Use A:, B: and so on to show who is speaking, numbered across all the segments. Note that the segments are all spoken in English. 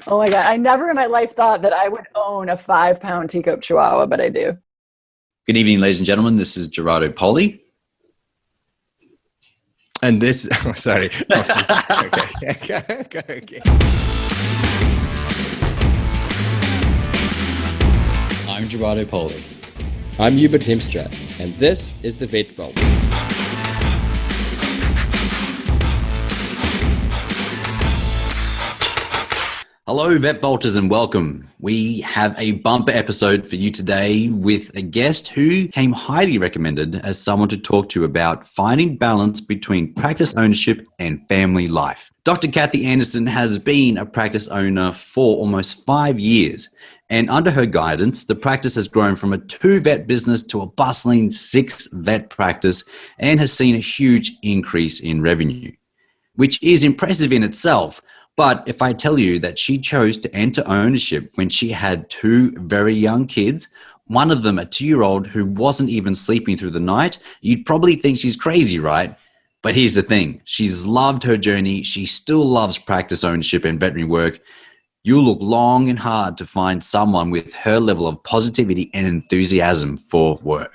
A: Oh my God. I never in my life thought that I would own a 5-pound teacup Chihuahua, but I do.
B: Good evening, ladies and gentlemen. This is Gerardo Poli.
C: And this, sorry. Okay.
B: I'm Gerardo Poli.
C: I'm Hubert Hemstra, and this is the Vet Vault.
B: Hello, Vet Vaulters, and welcome. We have a bumper episode for you today with a guest who came highly recommended as someone to talk to about finding balance between practice ownership and family life. Dr. Kathy Anderson has been a practice owner for almost 5 years, and under her guidance, the practice has grown from a 2-vet business to a bustling 6-vet practice and has seen a huge increase in revenue, which is impressive in itself. But if I tell you that she chose to enter ownership when she had 2 very young kids, one of them a 2-year-old who wasn't even sleeping through the night, you'd probably think she's crazy, right? But here's the thing. She's loved her journey. She still loves practice ownership and veterinary work. You'll look long and hard to find someone with her level of positivity and enthusiasm for work.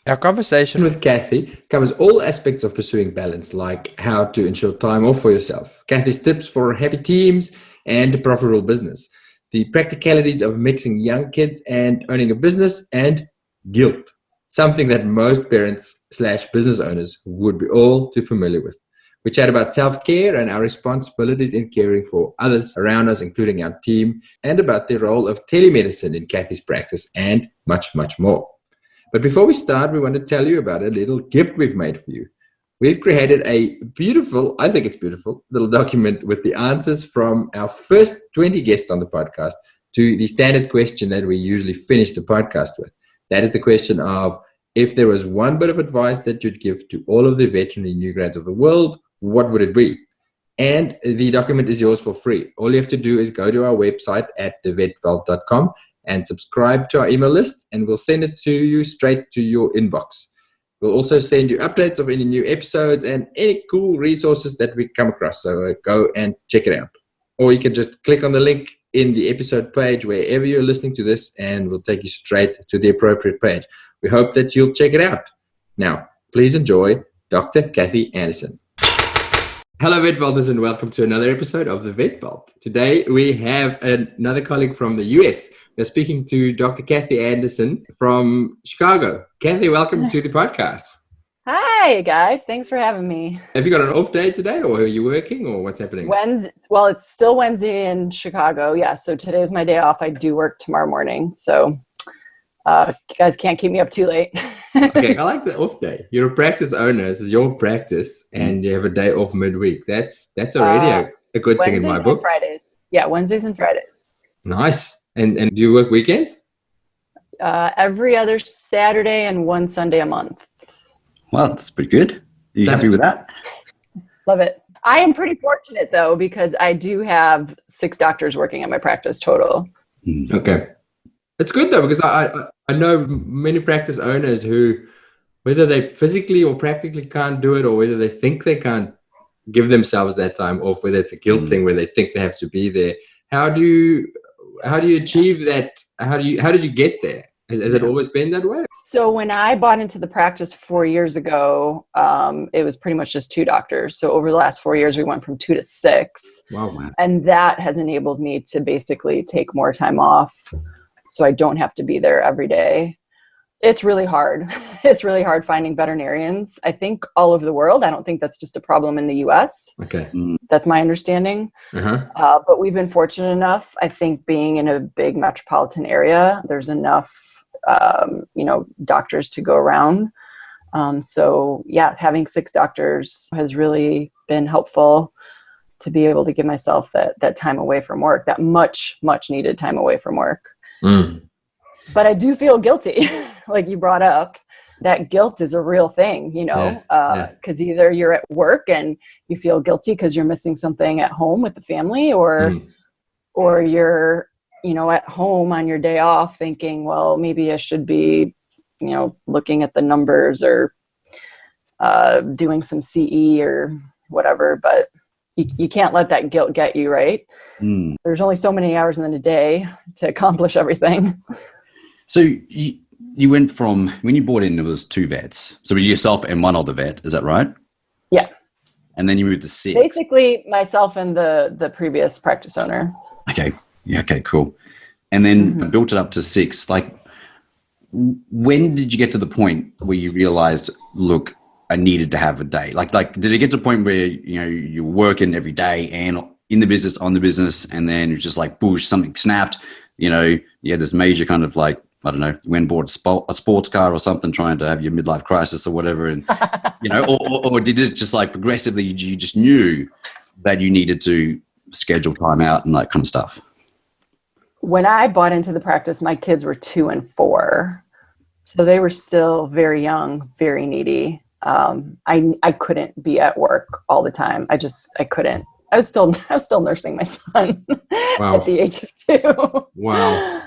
D: Our conversation with Kathy covers all aspects of pursuing balance, like how to ensure time off for yourself, Kathy's tips for happy teams and a profitable business, the practicalities of mixing young kids and owning a business, and guilt, something that most parents/business owners would be all too familiar with. We chat about self-care and our responsibilities in caring for others around us, including our team, and about the role of telemedicine in Kathy's practice, and much, much more. But before we start, we want to tell you about a little gift we've made for you. We've created a beautiful, I think it's beautiful, little document with the answers from our first 20 guests on the podcast to the standard question that we usually finish the podcast with. That is the question of, if there was one bit of advice that you'd give to all of the veterinary new grads of the world, what would it be? And the document is yours for free. All you have to do is go to our website at thevetvault.com and subscribe to our email list, and we'll send it to you straight to your inbox. We'll also send you updates of any new episodes and any cool resources that we come across. So go and check it out. Or you can just click on the link in the episode page wherever you're listening to this, and we'll take you straight to the appropriate page. We hope that you'll check it out. Now, please enjoy Dr. Kathy Anderson. Hello, Vet Vaulters, and welcome to another episode of the Vet Vault. Today, we have another colleague from the US. We're speaking to Dr. Kathy Anderson from Chicago. Kathy, welcome to the podcast.
A: Hi, guys. Thanks for having me.
D: Have you got an off day today, or are you working, or what's happening?
A: Well, it's still Wednesday in Chicago. Yeah, so today's my day off. I do work tomorrow morning. So you guys can't keep me up too late.
D: Okay, I like the off day. You're a practice owner. This is your practice, and you have a day off midweek. That's already a good thing in my book.
A: Wednesdays and Fridays. Yeah, Wednesdays and Fridays.
D: Nice. And do you work weekends?
A: Every other Saturday and one Sunday a month.
B: Well, that's pretty good. Are you happy with that?
A: Love it. I am pretty fortunate, though, because I do have 6 doctors working at my practice total.
D: Okay. It's good, though, because I know many practice owners who, whether they physically or practically can't do it, or whether they think they can't give themselves that time off, whether it's a guilt thing where they think they have to be there. How do you achieve that? How did you get there? Has it always been that way?
A: So when I bought into the practice 4 years ago, it was pretty much just 2 doctors. So over the last 4 years, we went from 2 to 6.
D: Wow, man.
A: And that has enabled me to basically take more time off, so I don't have to be there every day. It's really hard. It's really hard finding veterinarians, I think, all over the world. I don't think that's just a problem in the US.
D: Okay.
A: That's my understanding. But we've been fortunate enough, I think, being in a big metropolitan area, there's enough, doctors to go around. So yeah, having 6 doctors has really been helpful to be able to give myself that time away from work, that much, much needed time away from work. But I do feel guilty, like you brought up. That guilt is a real thing, because either you're at work and you feel guilty because you're missing something at home with the family, or you're, at home on your day off thinking, well, maybe I should be, looking at the numbers or doing some CE or whatever. But you can't let that guilt get you, right?
B: Mm.
A: There's only so many hours in a day to accomplish everything.
B: So you went from, when you bought in, it was 2 vets. So yourself and one other vet, is that right?
A: Yeah.
B: And then you moved to 6.
A: Basically myself and the previous practice owner.
B: Okay. Yeah. Okay, cool. And then built it up to 6. Like, when did you get to the point where you realized, look, I needed to have a day? Like, did it get to the point where, you're working every day and in the business, on the business, and then it's just like, boosh, something snapped, you had this major kind of like, I don't know, you went and bought a sports car or something, trying to have your midlife crisis or whatever. And, or did it just like progressively, you just knew that you needed to schedule time out and that kind of stuff?
A: When I bought into the practice, my kids were 2 and 4. So they were still very young, very needy. I couldn't be at work all the time. I couldn't. I was still nursing my son at the age of 2.
D: Wow.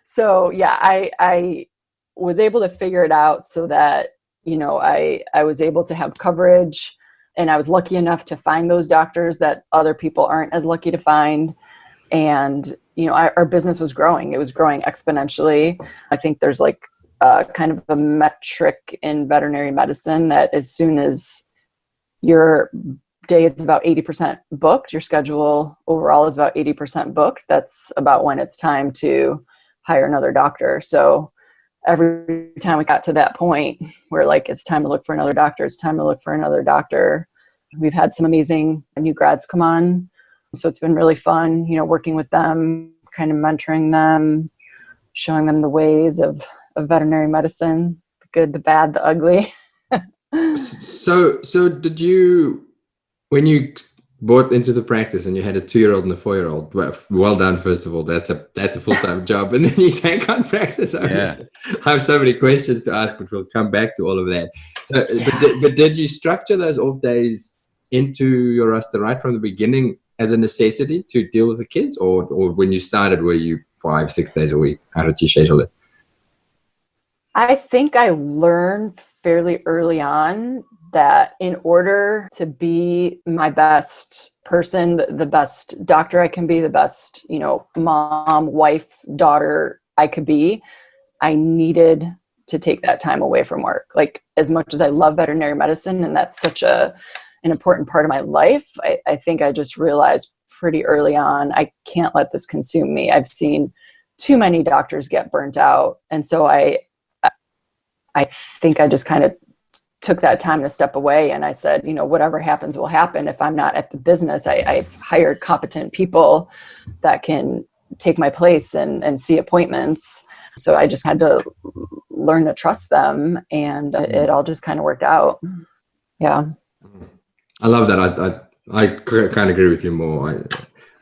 A: So yeah, I was able to figure it out so that, I was able to have coverage, and I was lucky enough to find those doctors that other people aren't as lucky to find. And, our business was growing. It was growing exponentially. I think there's like kind of a metric in veterinary medicine that as soon as your day is about 80% booked, your schedule overall is about 80% booked, that's about when it's time to hire another doctor. So every time we got to that point, we're like, it's time to look for another doctor. It's time to look for another doctor. We've had some amazing new grads come on. So it's been really fun, working with them, kind of mentoring them, showing them the ways of veterinary medicine, the good, the bad, the ugly.
D: So did you, when you bought into the practice and you had a 2-year-old and a 4-year-old, well done, first of all, that's a full-time job, and then you take on practice ownership. Yeah. I have so many questions to ask, but we'll come back to all of that. So, yeah. but did you structure those off days into your roster right from the beginning as a necessity to deal with the kids, or when you started, were you 5-6 days a week? How did you schedule it?
A: I think I learned fairly early on that in order to be my best person, the best doctor I can be, the best, mom, wife, daughter I could be, I needed to take that time away from work. Like, as much as I love veterinary medicine, and that's such an important part of my life, I think I just realized pretty early on, I can't let this consume me. I've seen too many doctors get burnt out. And so I think I just kind of took that time to step away, and I said, whatever happens will happen. If I'm not at the business, I've hired competent people that can take my place and see appointments. So I just had to learn to trust them, and it all just kind of worked out. Yeah.
D: I love that. I kind of agree with you more.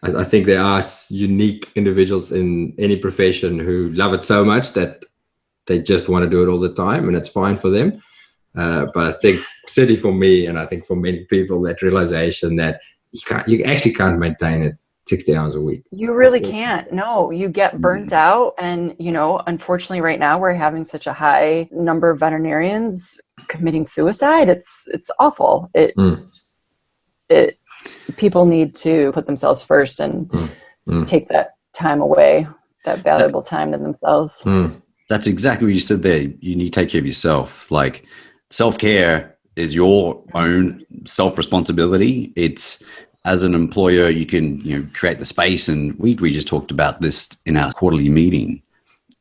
D: I think there are unique individuals in any profession who love it so much that they just want to do it all the time, and it's fine for them. But I think certainly for me, and I think for many people, that realization that you actually can't maintain it 60 hours a week.
A: You really can't. No, you get burnt out. And, unfortunately right now we're having such a high number of veterinarians committing suicide. It's awful. People need to put themselves first and take that time away, that valuable time to themselves.
B: That's exactly what you said there. You need to take care of yourself. Like, self-care is your own self-responsibility. It's, as an employer, you can, create the space. And we just talked about this in our quarterly meeting.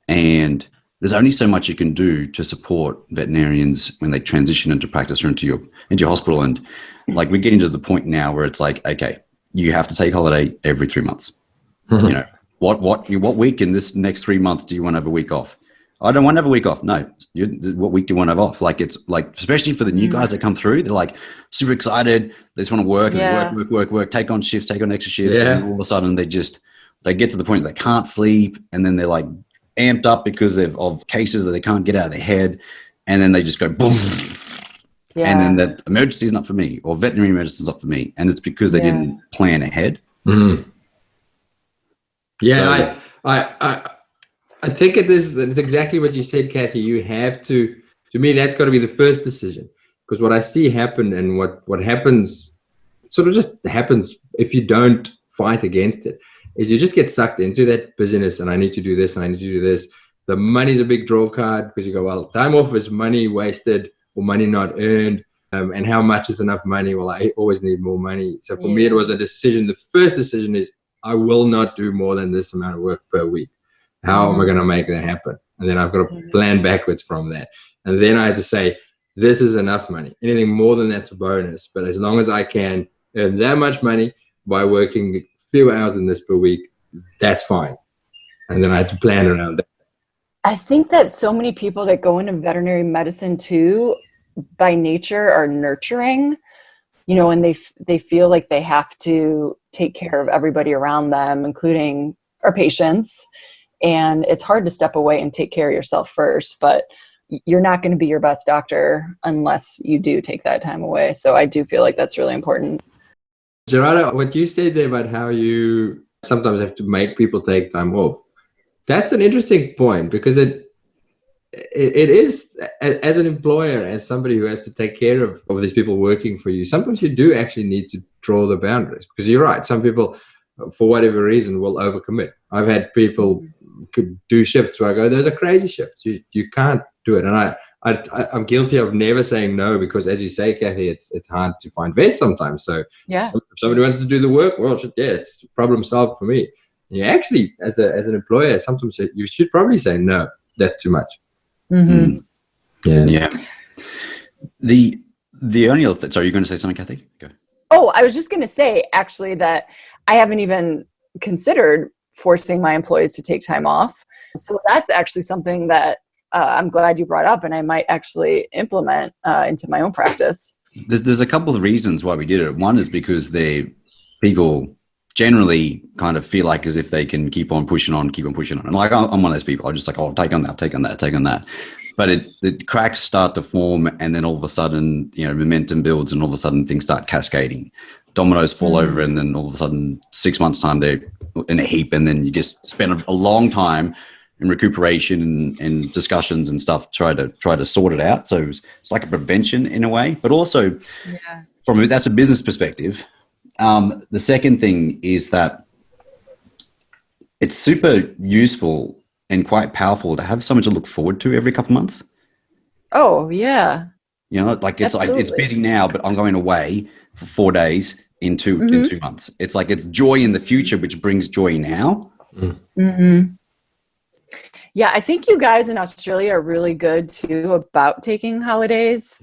B: And there's only so much you can do to support veterinarians when they transition into practice or into your hospital. And like, we're getting to the point now where it's like, okay, you have to take holiday every 3 months. What week in this next 3 months do you want to have a week off? I don't want to have a week off. No. What week do you want to have off? Like, it's like, especially for the new guys that come through, they're like super excited. They just want to work, and they work, take on shifts, take on extra shifts. Yeah. And all of a sudden they get to the point they can't sleep. And then they're like amped up because of cases that they can't get out of their head. And then they just go boom. Yeah. And then that emergency is not for me, or veterinary medicine is not for me. And it's because they didn't plan ahead.
D: Mm-hmm. Yeah. So, I think it's exactly what you said, Kathy. You have to me, that's got to be the first decision, because what I see happen, and what happens sort of just happens if you don't fight against it, is you just get sucked into that busyness, and I need to do this and I need to do this. The money's a big draw card because you go, well, time off is money wasted or money not earned. And how much is enough money? Well, I always need more money. So for me, it was a decision. The first decision is I will not do more than this amount of work per week. How am I going to make that happen? And then I've got to plan backwards from that. And then I had to say, this is enough money. Anything more than that's a bonus. But as long as I can earn that much money by working a few hours in this per week, that's fine. And then I had to plan around that.
A: I think that so many people that go into veterinary medicine too, by nature, are nurturing, and they feel like they have to take care of everybody around them, including our patients. And it's hard to step away and take care of yourself first, but you're not going to be your best doctor unless you do take that time away. So I do feel like that's really important.
D: Gerardo, what you said there about how you sometimes have to make people take time off, that's an interesting point, because it is, as an employer, as somebody who has to take care of these people working for you, sometimes you do actually need to draw the boundaries, because you're right. Some people, for whatever reason, will overcommit. I've had people could do shifts where I go, those are crazy shifts. You can't do it. And I'm guilty of never saying no, because as you say, Kathy, it's hard to find vets sometimes. So
A: yeah,
D: if somebody wants to do the work, well, yeah, it's problem solved for me. Yeah, actually, as an employer, sometimes you should probably say no. That's too much.
A: Mm-hmm.
B: Yeah. The only other sorry, you're going to say something, Kathy? Go.
A: Oh, I was just going to say actually that I haven't even considered forcing my employees to take time off. So that's actually something that I'm glad you brought up, and I might actually implement into my own practice.
B: There's a couple of reasons why we did it. One is because people generally kind of feel like as if they can keep on pushing on. And like, I'm one of those people. I'm just like, oh, take on that. But the cracks start to form, and then all of a sudden, momentum builds, and all of a sudden things start cascading. Dominoes fall over, and then all of a sudden 6 months time they're in a heap, and then you just spend a long time in recuperation and discussions and stuff, try to sort it out. So it's like a prevention in a way, but also that's a business perspective. The second thing is that it's super useful and quite powerful to have someone to look forward to every couple of months.
A: Oh yeah.
B: Like it's Absolutely. Like it's busy now, but I'm going away for 4 days in 2 months. It's like it's joy in the future, which brings joy now.
A: Mm-hmm. Yeah, I think you guys in Australia are really good too about taking holidays,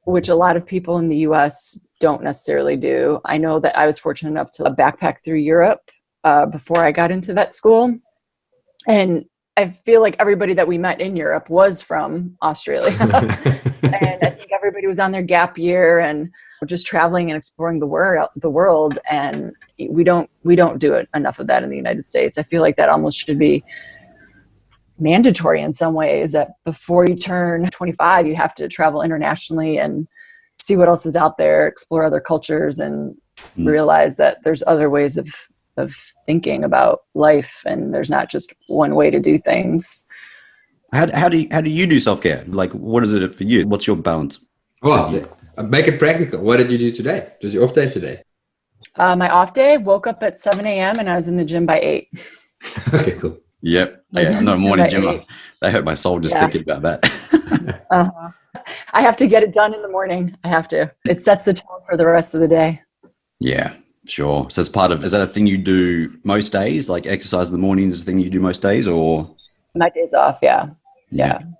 A: which a lot of people in the US don't necessarily do. I know that I was fortunate enough to backpack through Europe before I got into vet school. And I feel like everybody that we met in Europe was from Australia. And I think everybody was on their gap year and just traveling and exploring the world. And we don't do it enough of that in the United States. I feel like that almost should be mandatory in some ways, that before you turn 25, you have to travel internationally and see what else is out there, explore other cultures, and realize that there's other ways of thinking about life, and there's not just one way to do things.
B: How do you do self-care? Like, what is it for you? What's your balance?
D: Well, make it practical. What did you do today? Was your off day today?
A: My off day, woke up at 7 a.m. and I was in the gym by 8.
D: Okay, cool.
B: Yep. Yeah, I'm not a morning gymmer. That hurt my soul just thinking about that.
A: I have to get it done in the morning. I have to. It sets the tone for the rest of the day.
B: Yeah, sure. So is that a thing you do most days? Like exercise in the morning is a thing you do most days, or? My days off, yeah.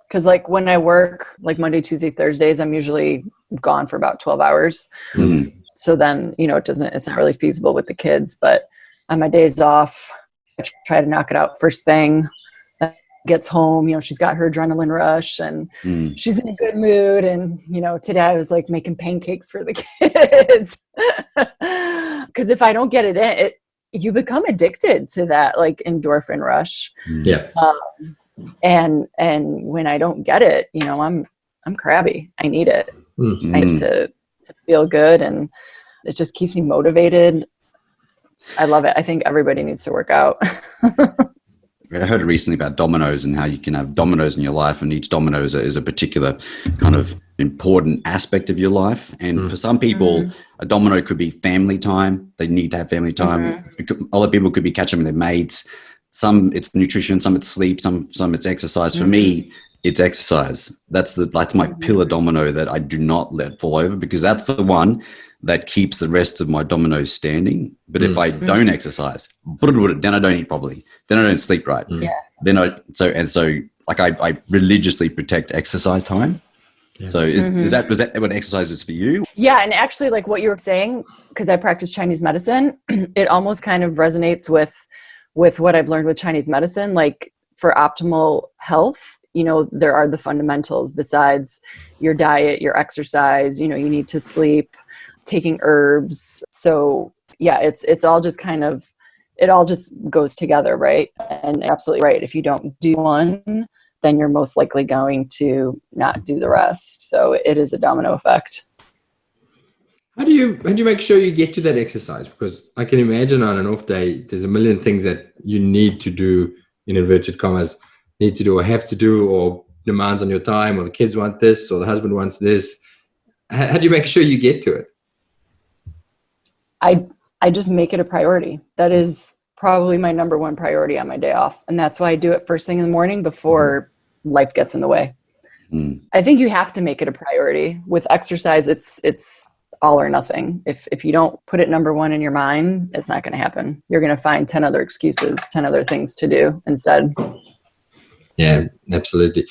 B: Because like when I work, like Monday, Tuesday, Thursdays, I'm usually gone for about 12 hours. Mm.
A: So then, it's not really feasible with the kids, but on my days off, I try to knock it out first thing. Gets home, she's got her adrenaline rush and she's in a good mood. And, today I was like making pancakes for the kids. Because if I don't get it in, you become addicted to that like endorphin rush.
D: Yeah.
A: And when I don't get it, I'm crabby. I need it.
D: Mm-hmm.
A: I need to feel good, and it just keeps me motivated. I love it. I think everybody needs to work out.
B: I heard recently about dominoes and how you can have dominoes in your life, and each domino is a particular kind of important aspect of your life. And for some people, a domino could be family time. They need to have family time. Other people could be catching with their mates. Some it's nutrition, some it's sleep, some it's exercise. For me, it's exercise. That's my pillar domino that I do not let fall over, because that's the one that keeps the rest of my dominoes standing. But if I don't exercise, then I don't eat properly. Then I don't sleep right. Then I religiously protect exercise time. So was that what exercise is for you?
A: Yeah. And actually, like what you were saying, because I practice Chinese medicine, it almost kind of resonates with what I've learned with Chinese medicine. Like for optimal health, there are the fundamentals besides your diet, your exercise, you need to sleep, taking herbs. So yeah, it's all just it all just goes together, right? And absolutely right. If you don't do one, then you're most likely going to not do the rest. So it is a domino effect.
D: How do you make sure you get to that exercise? Because I can imagine on an off day, there's a million things that you need to do, in inverted commas, need to do or have to do, or demands on your time, or the kids want this, or the husband wants this. How do you make sure you get to it?
A: I just make it a priority. That is probably my number one priority on my day off. And that's why I do it first thing in the morning before life gets in the way. I think you have to make it a priority. With exercise, it's all or nothing. If you don't put it number one in your mind, it's not going to happen. You're going to find 10 other excuses, 10 other things to do instead.
D: Yeah, absolutely.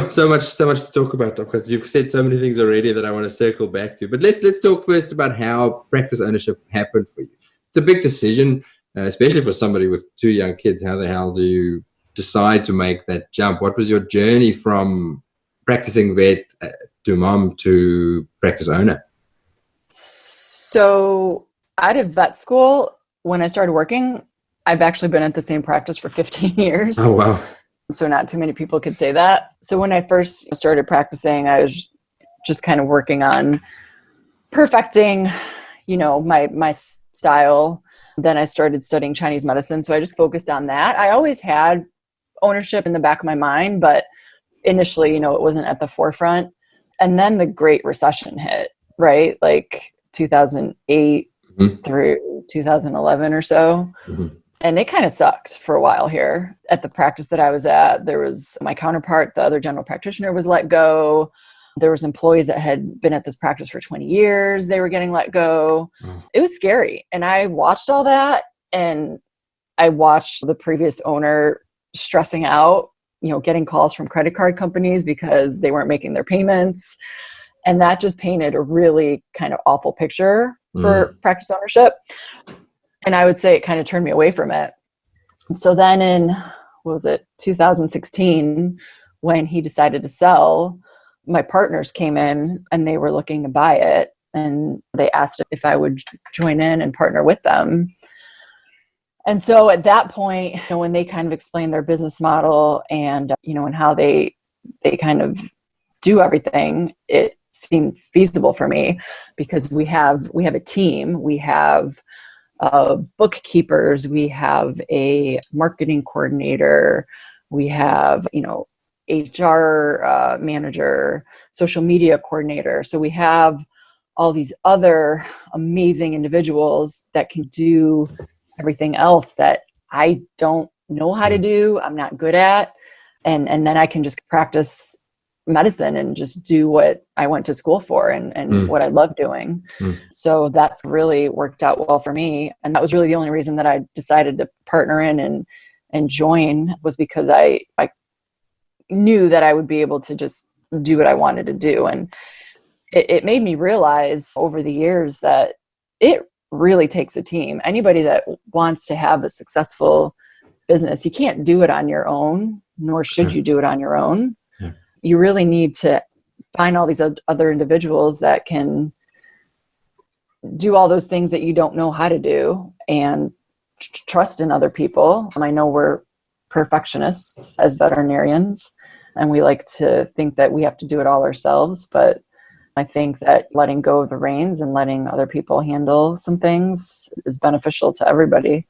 D: So much to talk about, because you've said so many things already that I want to circle back to. But let's talk first about how practice ownership happened for you. It's a big decision, especially for somebody with 2 young kids. How the hell do you decide to make that jump? What was your journey from practicing vet to mom to practice owner?
A: So out of vet school, when I started working, I've actually been at the same practice for 15 years.
D: Oh, wow.
A: So not too many people could say that. So when I first started practicing, I was just kind of working on perfecting, my style. Then I started studying Chinese medicine. So I just focused on that. I always had ownership in the back of my mind, but initially, it wasn't at the forefront. And then the Great Recession hit, right? Like 2008 through 2011 or so. And it kind of sucked for a while here at the practice that I was at. There was my counterpart, the other general practitioner, was let go. There was employees that had been at this practice for 20 years. They were getting let go. It was scary. And I watched all that, and I watched the previous owner stressing out, getting calls from credit card companies because they weren't making their payments. And that just painted a really kind of awful picture for practice ownership. And I would say it kind of turned me away from it. So then in, 2016, when he decided to sell, my partners came in and they were looking to buy it. And they asked if I would join in and partner with them. And so at that point, when they kind of explained their business model and, and how they kind of do everything, it seemed feasible for me, because we have a team. We have bookkeepers, we have a marketing coordinator, we have, HR manager, social media coordinator. So we have all these other amazing individuals that can do everything else that I don't know how to do, I'm not good at. And then I can just practice medicine and just do what I went to school for and what I love doing. So that's really worked out well for me. And that was really the only reason that I decided to partner in and join, was because I knew that I would be able to just do what I wanted to do. And it made me realize over the years that it really takes a team. Anybody that wants to have a successful business, you can't do it on your own, nor should you do it on your own. You really need to find all these other individuals that can do all those things that you don't know how to do, and trust in other people. I know we're perfectionists as veterinarians, and we like to think that we have to do it all ourselves. But I think that letting go of the reins and letting other people handle some things is beneficial to everybody.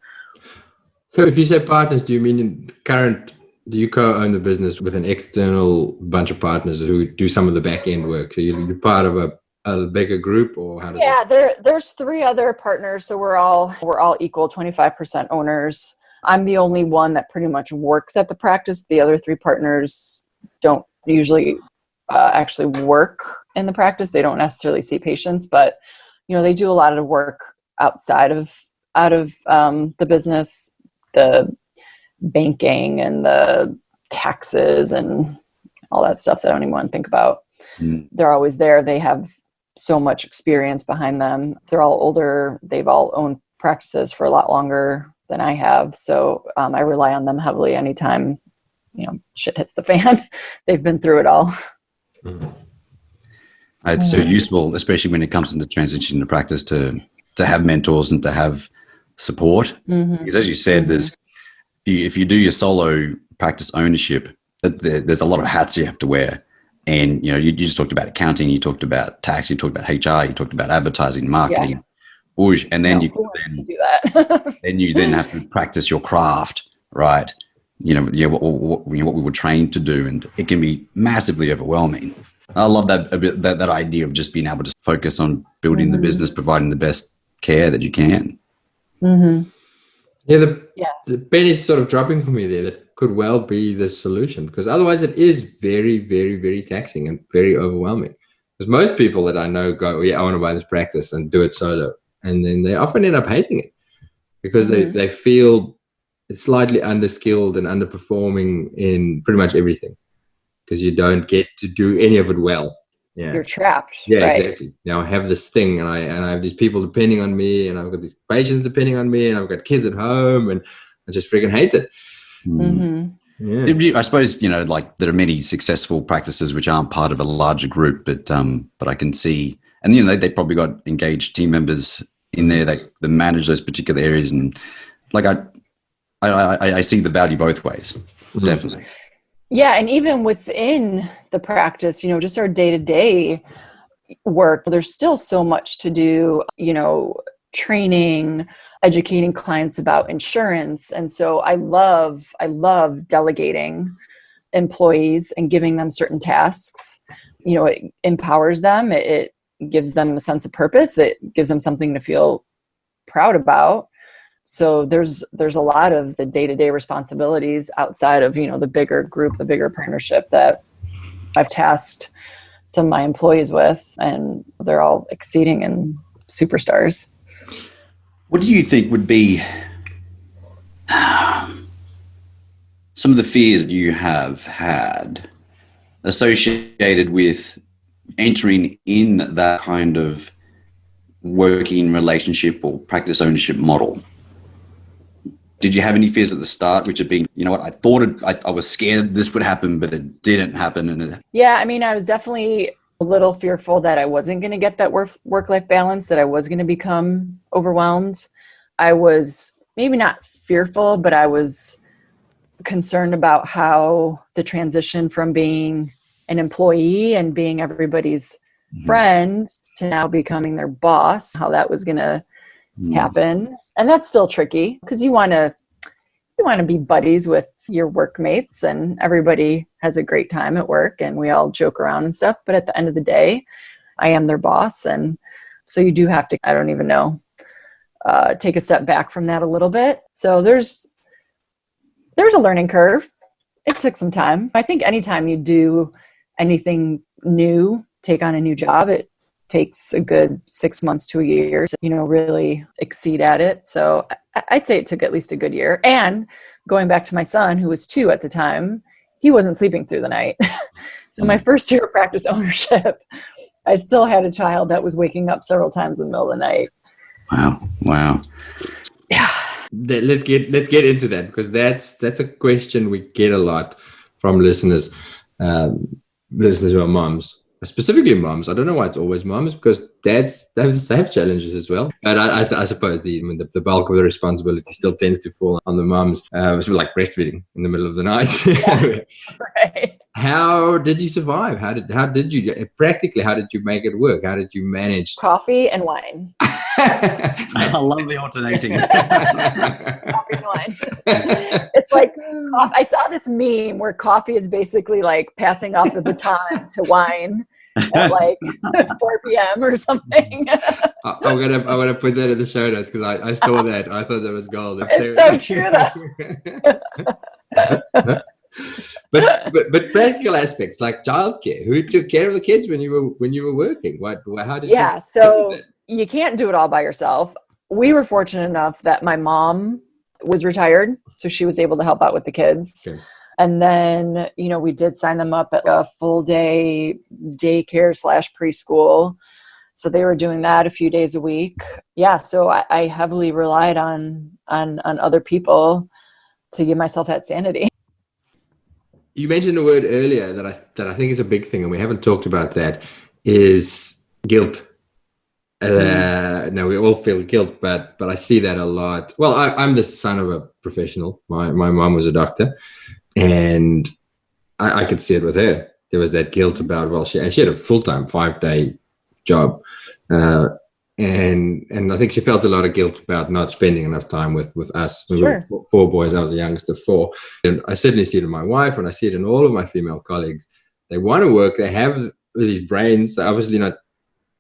D: So if you say partners, do you mean current Do you co-own the business with an external bunch of partners who do some of the back end work? So you're part of a bigger group, or how does it?
A: Yeah, there's three other partners, so we're all equal, 25% owners. I'm the only one that pretty much works at the practice. The other three partners don't usually actually work in the practice. They don't necessarily see patients, but they do a lot of work outside of the business, the banking and the taxes and all that stuff that I don't even want to think about. They're always there. They have so much experience behind them. They're all older. They've all owned practices for a lot longer than I have. So I rely on them heavily anytime, shit hits the fan. They've been through it all.
B: It's so useful, especially when it comes into transition to practice, to have mentors and to have support. Because as you said, if you do your solo practice ownership, there's a lot of hats you have to wear. And, you just talked about accounting, you talked about tax, you talked about HR, you talked about advertising, marketing, and then
A: who wants to do that?
B: then you then have to practice your craft, right? What we were trained to do, and it can be massively overwhelming. I love that idea of just being able to focus on building the business, providing the best care that you can.
D: Yeah, the pen is sort of dropping for me there. That could well be the solution, because otherwise it is very, very, very taxing and very overwhelming. Because most people that I know go, I want to buy this practice and do it solo. And then they often end up hating it because they feel slightly underskilled and underperforming in pretty much everything, because you don't get to do any of it well. Yeah,
A: you're trapped.
D: Yeah,
A: right?
D: Exactly. Now I have this thing, and I have these people depending on me, and I've got these patients depending on me, and I've got kids at home, and I just freaking hate it.
B: I suppose like there are many successful practices which aren't part of a larger group, but I can see, and they probably got engaged team members in there that manage those particular areas, and like I see the value both ways, definitely.
A: Yeah, and even within the practice, just our day-to-day work, there's still so much to do, training, educating clients about insurance. And so I love delegating employees and giving them certain tasks. It empowers them. It gives them a sense of purpose. It gives them something to feel proud about. So there's a lot of the day-to-day responsibilities outside of, the bigger group, the bigger partnership that I've tasked some of my employees with, and they're all exceeding and superstars.
B: What do you think would be some of the fears you have had associated with entering in that kind of working relationship or practice ownership model? Did you have any fears at the start, which have been, I was scared this would happen, but it didn't happen?
A: Yeah, I was definitely a little fearful that I wasn't going to get that work-life balance, that I was going to become overwhelmed. I was maybe not fearful, but I was concerned about how the transition from being an employee and being everybody's friend to now becoming their boss, how that was going to happen. And that's still tricky, because you want to be buddies with your workmates, and everybody has a great time at work and we all joke around and stuff. But at the end of the day, I am their boss. And so you do have to, I don't even know, take a step back from that a little bit. So there's a learning curve. It took some time. I think anytime you do anything new, take on a new job, it takes a good 6 months to a year to, really exceed at it. So I'd say it took at least a good year. And going back to my son, who was 2 at the time, he wasn't sleeping through the night. So my first year of practice ownership, I still had a child that was waking up several times in the middle of the night.
B: Wow.
A: Yeah.
D: Let's get into that, because that's a question we get a lot from listeners who are moms. Specifically moms. I don't know why it's always moms, because dads have challenges as well. But I suppose the bulk of the responsibility still tends to fall on the moms. It's like breastfeeding in the middle of the night.
A: Yeah. Right.
D: How did you survive? How did you practically? How did you make it work? How did you manage?
A: Coffee and wine.
B: I love the alternating.
A: Coffee and wine. It's like I saw this meme where coffee is basically like passing off the baton to wine at like 4 p.m. or something.
D: I'm gonna put that in the show notes because I saw that. I thought that was gold.
A: It's so true though.
D: but practical aspects like childcare. Who took care of the kids when you were working? How did you?
A: So you can't do it all by yourself. We were fortunate enough that my mom was retired, so she was able to help out with the kids.
D: Okay.
A: And then, we did sign them up at a full day daycare / preschool. So they were doing that a few days a week. Yeah. So I heavily relied on other people to give myself that sanity.
D: You mentioned a word earlier that I think is a big thing, and we haven't talked about that, is guilt. Now we all feel guilt, but I see that a lot. Well, I'm the son of a professional. My mom was a doctor, and I could see it with her. There was that guilt about, she had a full-time 5-day job, and I think she felt a lot of guilt about not spending enough time with us. We were 4 boys. I was the youngest of 4, and I certainly see it in my wife, and I see it in all of my female colleagues. They want to work. They have these brains. They're obviously not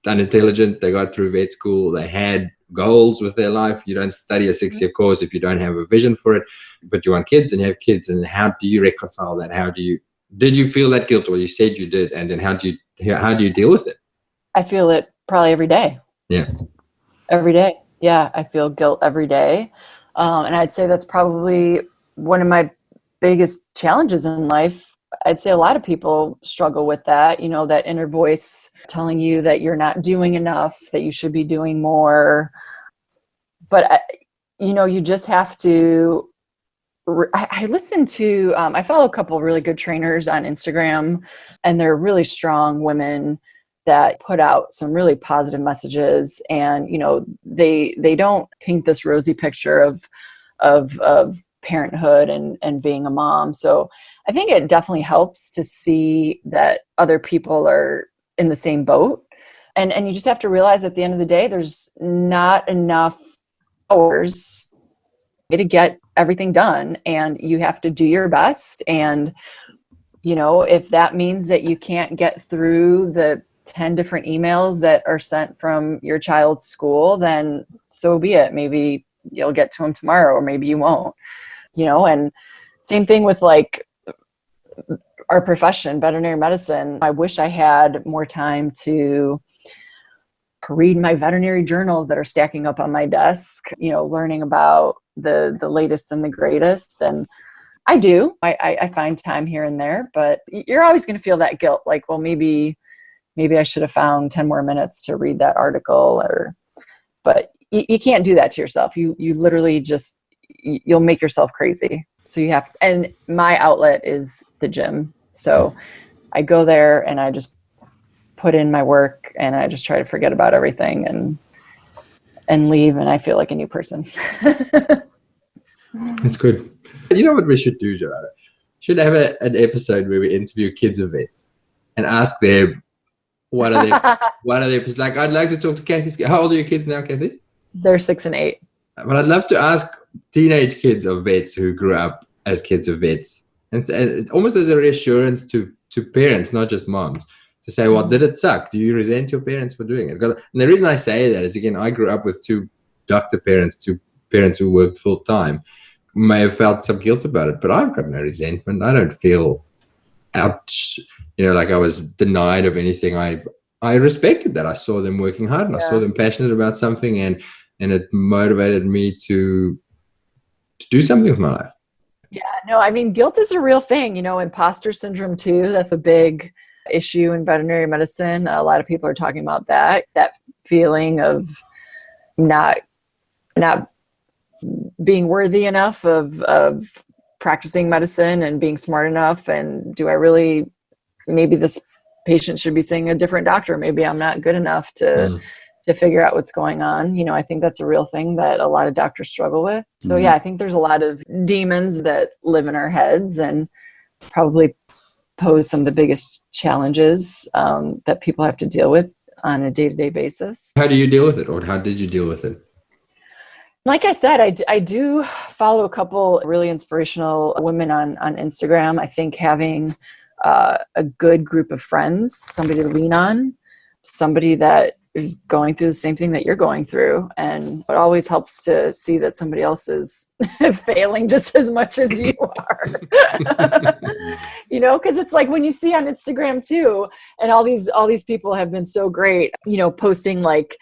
D: unintelligent. They got through vet school. They had goals with their life. You don't study a 6-year course if you don't have a vision for it, but you want kids and you have kids. And how do you reconcile that? Did you feel that guilt? Well, you said you did. And then how do you deal with it?
A: I feel it probably every day.
D: Yeah.
A: Every day. Yeah. I feel guilt every day. And I'd say that's probably one of my biggest challenges in life. I'd say a lot of people struggle with that, that inner voice telling you that you're not doing enough, that you should be doing more. But, you just have to, I listen to, I follow a couple of really good trainers on Instagram, and they're really strong women that put out some really positive messages. And, they don't paint this rosy picture of parenthood and being a mom. So I think it definitely helps to see that other people are in the same boat. And you just have to realize at the end of the day, there's not enough hours to get everything done. And you have to do your best. And, if that means that you can't get through the 10 different emails that are sent from your child's school, then so be it. Maybe you'll get to them tomorrow, or maybe you won't, and same thing with like our profession, veterinary medicine. I wish I had more time to read my veterinary journals that are stacking up on my desk, learning about the latest and the greatest. And I do, I find time here and there, but you're always going to feel that guilt. Like, well, maybe I should have found 10 more minutes to read that article, but you can't do that to yourself. You literally you'll make yourself crazy. So you have, and my outlet is the gym. So I go there and I just put in my work and I just try to forget about everything and leave, and I feel like a new person.
D: That's good. You know what we should do, Gerardo? Should have an episode where we interview kids of vets and ask them what are they like. I'd like to talk to Kathy. How old are your kids now, Kathy?
A: They're 6 and 8.
D: But I'd love to ask teenage kids of vets who grew up as kids of vets, and almost as a reassurance to parents, not just moms, to say, well, did it suck? Do you resent your parents for doing it? And the reason I say that is, again, I grew up with 2 doctor parents, 2 parents who worked full time. May have felt some guilt about it, but I've got no resentment. I don't feel out, like I was denied of anything. I respected that. I saw them working hard, and I saw them passionate about something, and it motivated me to do something with my life.
A: Yeah, no, I mean, guilt is a real thing, imposter syndrome too. That's a big issue in veterinary medicine. A lot of people are talking about that feeling of not being worthy enough of practicing medicine and being smart enough. And do I really, maybe this patient should be seeing a different doctor. Maybe I'm not good enough to figure out what's going on. I think that's a real thing that a lot of doctors struggle with. So yeah, I think there's a lot of demons that live in our heads and probably pose some of the biggest challenges that people have to deal with on a day-to-day basis.
D: How do you deal with it, or how did you deal with it?
A: Like I said, I do follow a couple really inspirational women on Instagram. I think having a good group of friends, somebody to lean on, somebody that is going through the same thing that you're going through. And it always helps to see that somebody else is failing just as much as you are. You know, because it's like when you see on Instagram too, and all these people have been so great, you know, posting like,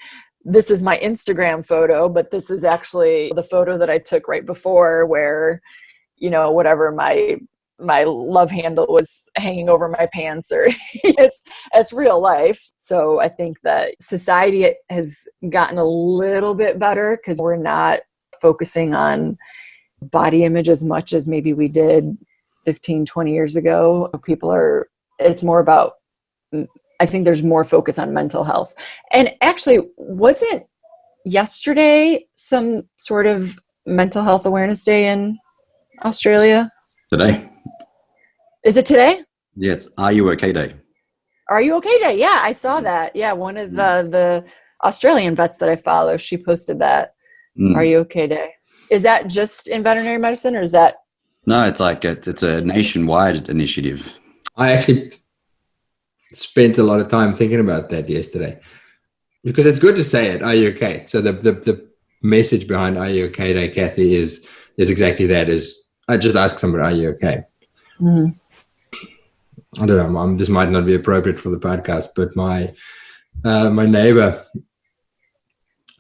A: this is my Instagram photo, but this is actually the photo that I took right before where, you know, whatever my love handle was hanging over my pants, or it's real life. So I think that society has gotten a little bit better because we're not focusing on body image as much as maybe we did 15, 20 years ago. It's more about, I think there's more focus on mental health. And actually, wasn't yesterday some sort of mental health awareness day in Australia?
B: Today.
A: Is it today?
B: Yes. Are You Okay Day?
A: Are You Okay Day? Yeah, I saw that. Yeah, one of the Australian vets that I follow, she posted that. Are You Okay Day? Is that just in veterinary medicine, or is that?
B: No, it's like it's a nationwide initiative.
D: I actually spent a lot of time thinking about that yesterday, because it's good to say it. Are you okay? So the message behind Are You Okay Day, Kathy, is exactly that. Is I just ask somebody, are you okay?
A: Mm.
D: I don't know, Mom, this might not be appropriate for the podcast, but my neighbor,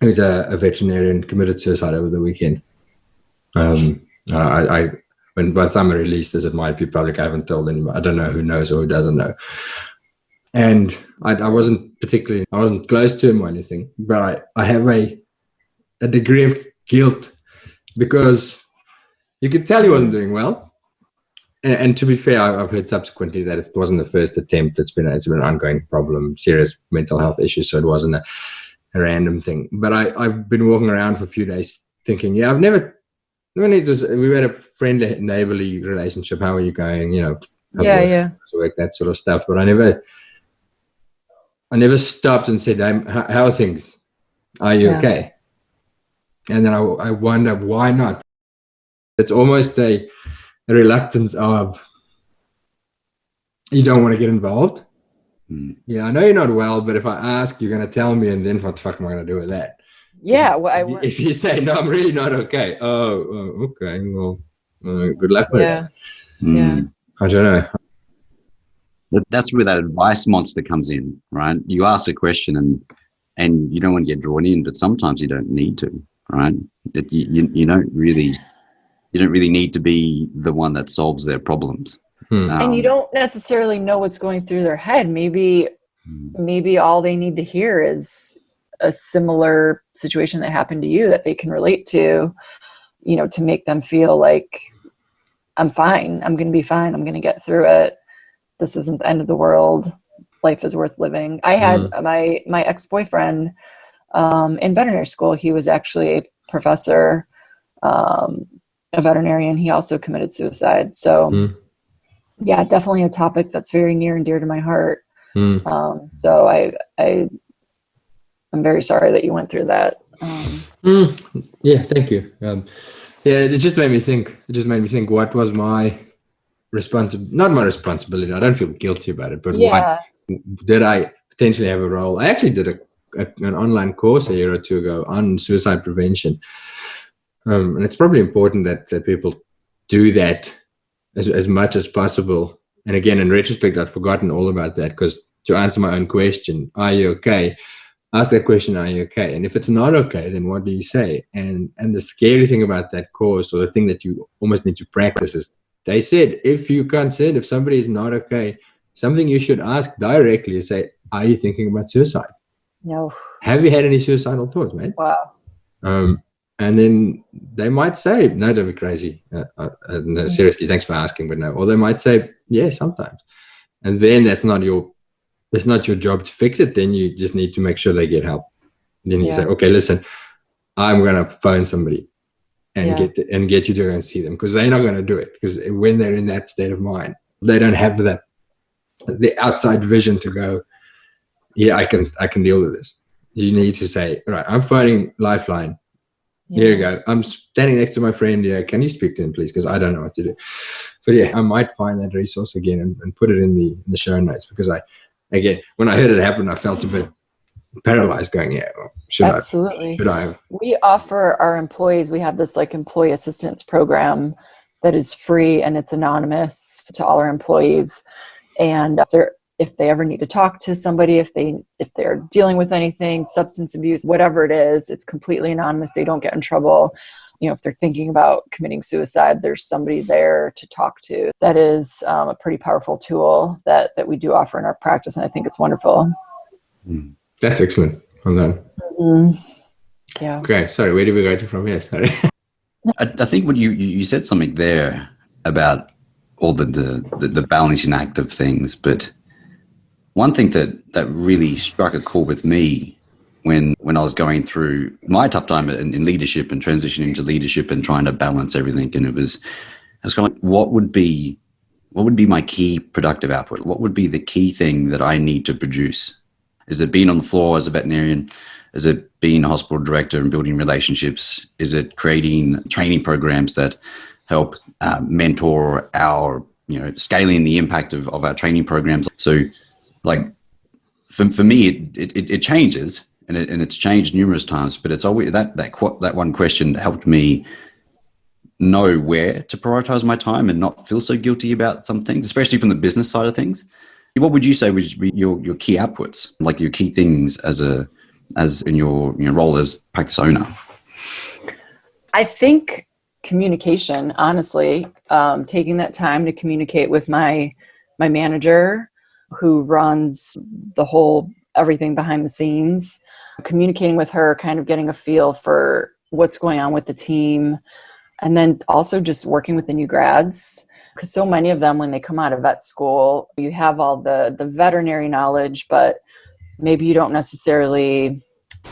D: who's a veterinarian, committed suicide over the weekend. When by the time I release this, it might be public. I haven't told anyone. I don't know who knows or who doesn't know. And I wasn't close to him or anything, but I have a degree of guilt, because you could tell he wasn't doing well. And to be fair, I've heard subsequently that it wasn't the first attempt. It's been an ongoing problem, serious mental health issues. So it wasn't a random thing. But I've been walking around for a few days thinking, yeah, we had a friendly, neighborly relationship. How are you going? You know,
A: Yeah.
D: work, that sort of stuff. But I never stopped and said, how are things? Are you okay? And then I wonder, why not? It's almost a reluctance of, you don't want to get involved. Yeah, I know you're not well, but if I ask, you're going to tell me, and then what the fuck am I going to do with that?
A: Yeah.
D: If you say, no, I'm really not okay. Oh, okay. Well, good luck with that.
A: Yeah.
D: I don't know.
B: That's where that advice monster comes in, right? You ask a question and you don't want to get drawn in, but sometimes you don't need to, right? You don't really need to be the one that solves their problems.
A: And you don't necessarily know what's going through their head. Maybe all they need to hear is a similar situation that happened to you that they can relate to, you know, to make them feel like, I'm fine. I'm going to be fine. I'm going to get through it. This isn't the end of the world. Life is worth living. I had my ex-boyfriend in veterinary school. He was actually a professor, a veterinarian. He also committed suicide. So yeah, definitely a topic that's very near and dear to my heart. So I'm very sorry that you went through that.
D: Yeah, thank you. Yeah, it just made me think. What was my not my responsibility. I don't feel guilty about it, but what did I potentially have a role? I actually did an online course a year or two ago on suicide prevention, and it's probably important that people do that as much as possible. And again, in retrospect, I'd forgotten all about that, because to answer my own question, are you okay? Ask that question, are you okay? And if it's not okay, then what do you say? And the scary thing about that course, or the thing that you almost need to practice, is they said, if somebody is not okay, something you should ask directly is say, are you thinking about suicide?
A: No.
D: Have you had any suicidal thoughts, man?
A: Wow.
D: And then they might say, no, don't be crazy. No, seriously, thanks for asking, but no. Or they might say, yeah, sometimes. And then it's not your job to fix it. Then you just need to make sure they get help. Then you say, okay, listen, I'm going to phone somebody and get you to go and see them, because they're not going to do it. Because when they're in that state of mind, they don't have the outside vision to go, yeah, I can deal with this. You need to say, all right, I'm phoning Lifeline. Here you go. I'm standing next to my friend here. Can you speak to him, please? Because I don't know what to do. But yeah, I might find that resource again and put it in the show notes, because when I heard it happen, I felt a bit paralyzed going, yeah, well, should I have?
A: We offer our employees, we have this like employee assistance program that is free and it's anonymous to all our employees. And if they ever need to talk to somebody, if they're dealing with anything, substance abuse, whatever it is, it's completely anonymous. They don't get in trouble. If they're thinking about committing suicide, there's somebody there to talk to. That is a pretty powerful tool that we do offer in our practice, and I think it's wonderful.
D: That's excellent. Well done.
A: Mm-hmm. Yeah.
D: Okay. Sorry, where did we go to from here? Sorry.
B: I think what you said something there about all the balancing act of things, but one thing that really struck a chord with me when I was going through my tough time in leadership and transitioning to leadership and trying to balance everything, and I was kind of like, what would be my key productive output? What would be the key thing that I need to produce? Is it being on the floor as a veterinarian? Is it being a hospital director and building relationships? Is it creating training programs that help mentor our, scaling the impact of our training programs? So like for me, it changes. And it's changed numerous times, but it's always that one question helped me know where to prioritize my time and not feel so guilty about some things, especially from the business side of things. What would you say was your key outputs, like your key things as in your role as practice owner?
A: I think communication, honestly, taking that time to communicate with my manager, who runs everything behind the scenes, communicating with her, kind of getting a feel for what's going on with the team. And then also just working with the new grads, because so many of them, when they come out of vet school, you have all the veterinary knowledge, but maybe you don't necessarily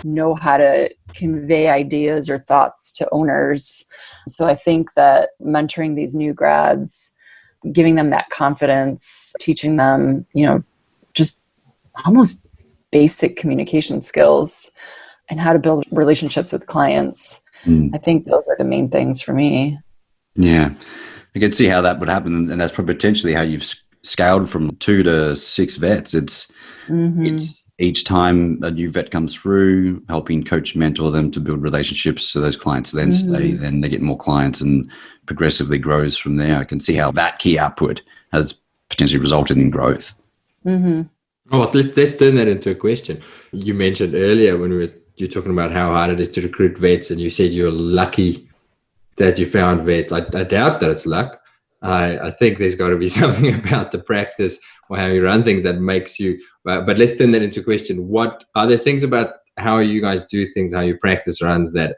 A: know how to convey ideas or thoughts to owners. So I think that mentoring these new grads, giving them that confidence, teaching them, just almost basic communication skills and how to build relationships with clients. I think those are the main things for me.
B: Yeah. I can see how that would happen. And that's potentially how you've scaled from 2 to 6 vets. It's each time a new vet comes through, helping coach, mentor them to build relationships so those clients then stay, then they get more clients and progressively grows from there. I can see how that key output has potentially resulted in growth.
A: Mm-hmm.
D: Oh, let's turn that into a question. You mentioned earlier when you're talking about how hard it is to recruit vets, and you said you're lucky that you found vets. I doubt that it's luck. I think there's got to be something about the practice or how you run things that makes you. But let's turn that into a question. What are there things about how you guys do things, how your practice runs, that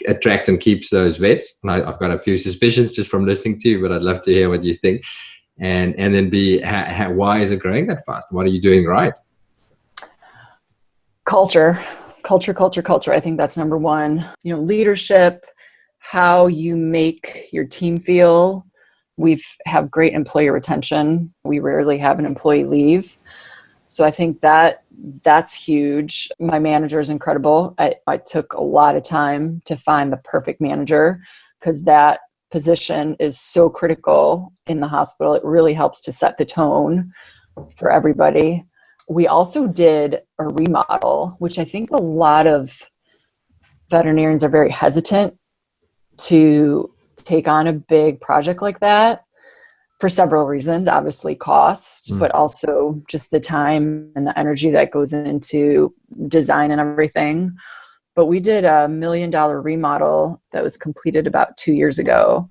D: attracts and keeps those vets? And I've got a few suspicions just from listening to you, but I'd love to hear what you think. And then B, why is it growing that fast? What are you doing right?
A: Culture. I think that's number one. Leadership, how you make your team feel. We have great employee retention. We rarely have an employee leave. So I think that's huge. My manager is incredible. I took a lot of time to find the perfect manager, because that position is so critical in the hospital. It really helps to set the tone for everybody. We also did a remodel, which I think a lot of veterinarians are very hesitant to take on a big project like that for several reasons. Obviously cost, but also just the time and the energy that goes into design and everything. But we did $1 million remodel that was completed about 2 years ago.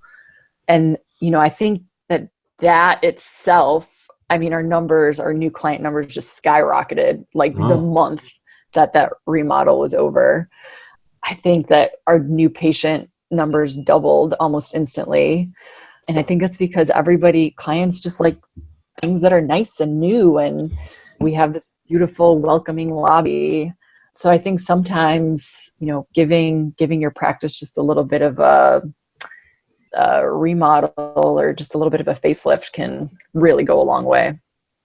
A: And, I think that itself, our new client numbers just skyrocketed the month that remodel was over. I think that our new patient numbers doubled almost instantly. And I think it's because clients just like things that are nice and new. And we have this beautiful, welcoming lobby. So I think sometimes, giving your practice just a little bit of a remodel or just a little bit of a facelift can really go a long way.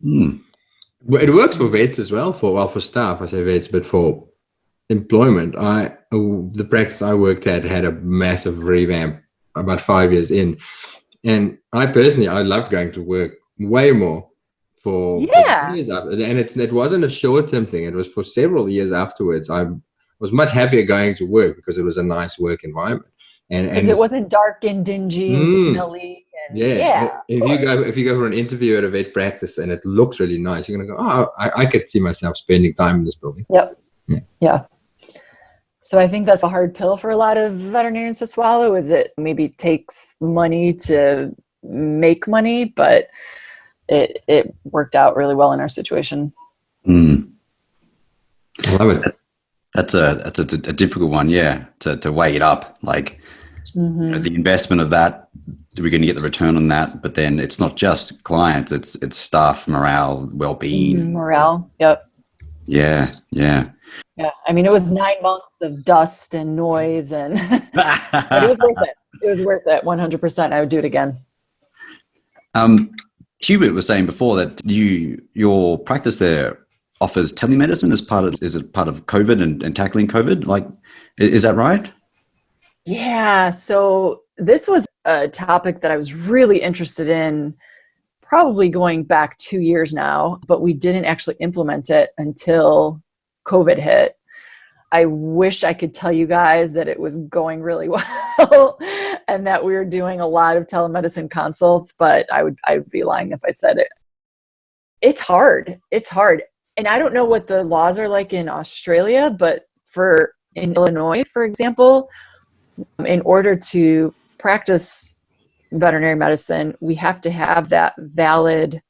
D: It works for vets as well, for staff, I say vets, but for employment, the practice I worked at had a massive revamp about 5 years in. And I loved going to work way more for years after. And it wasn't a short-term thing. It was for several years afterwards. I was much happier going to work because it was a nice work environment.
A: Because it wasn't dark and dingy and smelly. And
D: if you go for an interview at a vet practice and it looks really nice, you're gonna go, oh, I could see myself spending time in this building.
A: Yep. Yeah. So I think that's a hard pill for a lot of veterinarians to swallow, is it maybe takes money to make money, but it worked out really well in our situation.
B: I
D: love it.
B: That's a difficult one, to weigh it up. Like, the investment of that, we're going to get the return on that, but then it's not just clients, it's staff morale, well-being.
A: Morale, yep.
B: Yeah.
A: I mean, it was 9 months of dust and noise, and but it was worth it. It was worth it, 100%. I would do it again.
B: Hubert was saying before that your practice there offers telemedicine as part of COVID and tackling COVID. Like, is that right?
A: Yeah. So this was a topic that I was really interested in, probably going back 2 years now, but we didn't actually implement it until COVID hit. I wish I could tell you guys that it was going really well and that we were doing a lot of telemedicine consults, but I would be lying if I said it. It's hard. And I don't know what the laws are like in Australia, but in Illinois, for example, in order to practice veterinary medicine, we have to have that valid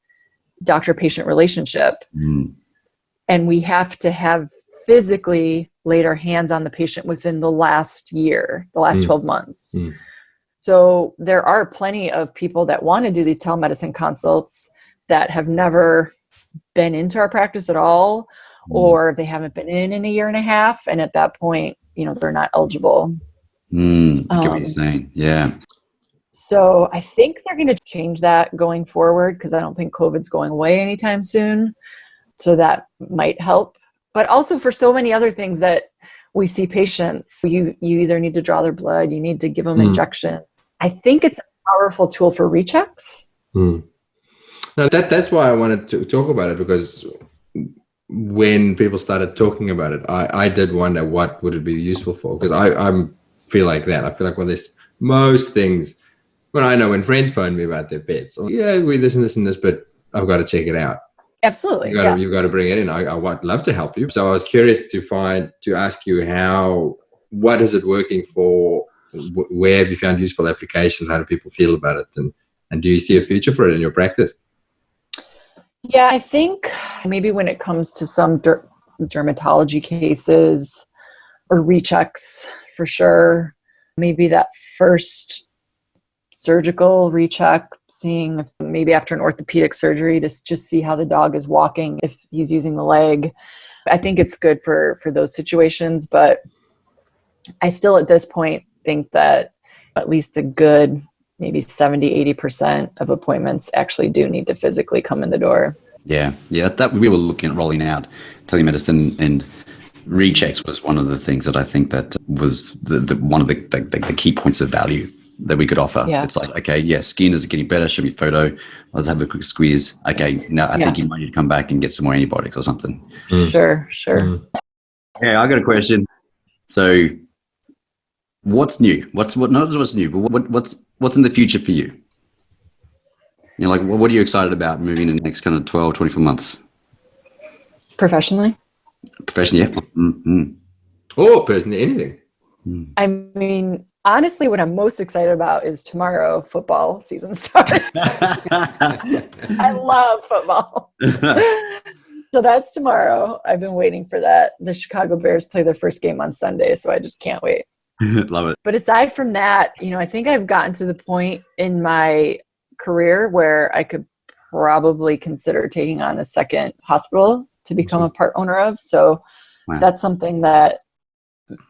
A: doctor-patient relationship. And we have to have physically laid our hands on the patient within the last 12 months. So there are plenty of people that want to do these telemedicine consults that have never been into our practice at all, or they haven't been in a year and a half. And at that point, they're not eligible.
B: I get what you're saying. Yeah.
A: So I think they're going to change that going forward, because I don't think COVID's going away anytime soon. So that might help. But also for so many other things that we see patients, you either need to draw their blood, you need to give them injection. I think it's a powerful tool for rechecks.
D: No, that's why I wanted to talk about it, because when people started talking about it, I did wonder what would it be useful for, because I feel like that. I feel like, well, there's most things. Well, I know when friends phone me about their pets, we this and this and this, but I've got to check it out.
A: Absolutely.
D: You've got to bring it in. I would love to help you. So I was curious to ask you what is it working for? Where have you found useful applications? How do people feel about it? And do you see a future for it in your practice?
A: Yeah, I think maybe when it comes to some dermatology cases or rechecks, for sure, maybe that first surgical recheck, seeing if maybe after an orthopedic surgery to just see how the dog is walking, if he's using the leg. I think it's good for those situations, but I still at this point think that at least a good maybe 70-80% of appointments actually do need to physically come in the door.
B: Yeah. That we were looking at rolling out telemedicine, and rechecks was one of the things that I think that was one of the key points of value that we could offer.
A: Yeah.
B: It's like, okay, skin is getting better. Show me a photo. Let's have a quick squeeze. Okay, now I think you might need to come back and get some more antibiotics or something.
A: Sure.
B: Yeah, I got a question. So, what's new? What's new, but what's in the future for you? What are you excited about moving in the next kind of 12, 24 months?
A: Professionally,
B: yeah. Mm-hmm.
D: Or personally, anything.
A: I mean, honestly, what I'm most excited about is tomorrow football season starts. I love football. So that's tomorrow. I've been waiting for that. The Chicago Bears play their first game on Sunday, so I just can't wait.
B: Love it.
A: But aside from that, I think I've gotten to the point in my career where I could probably consider taking on a second hospital to become a part owner of. So that's something that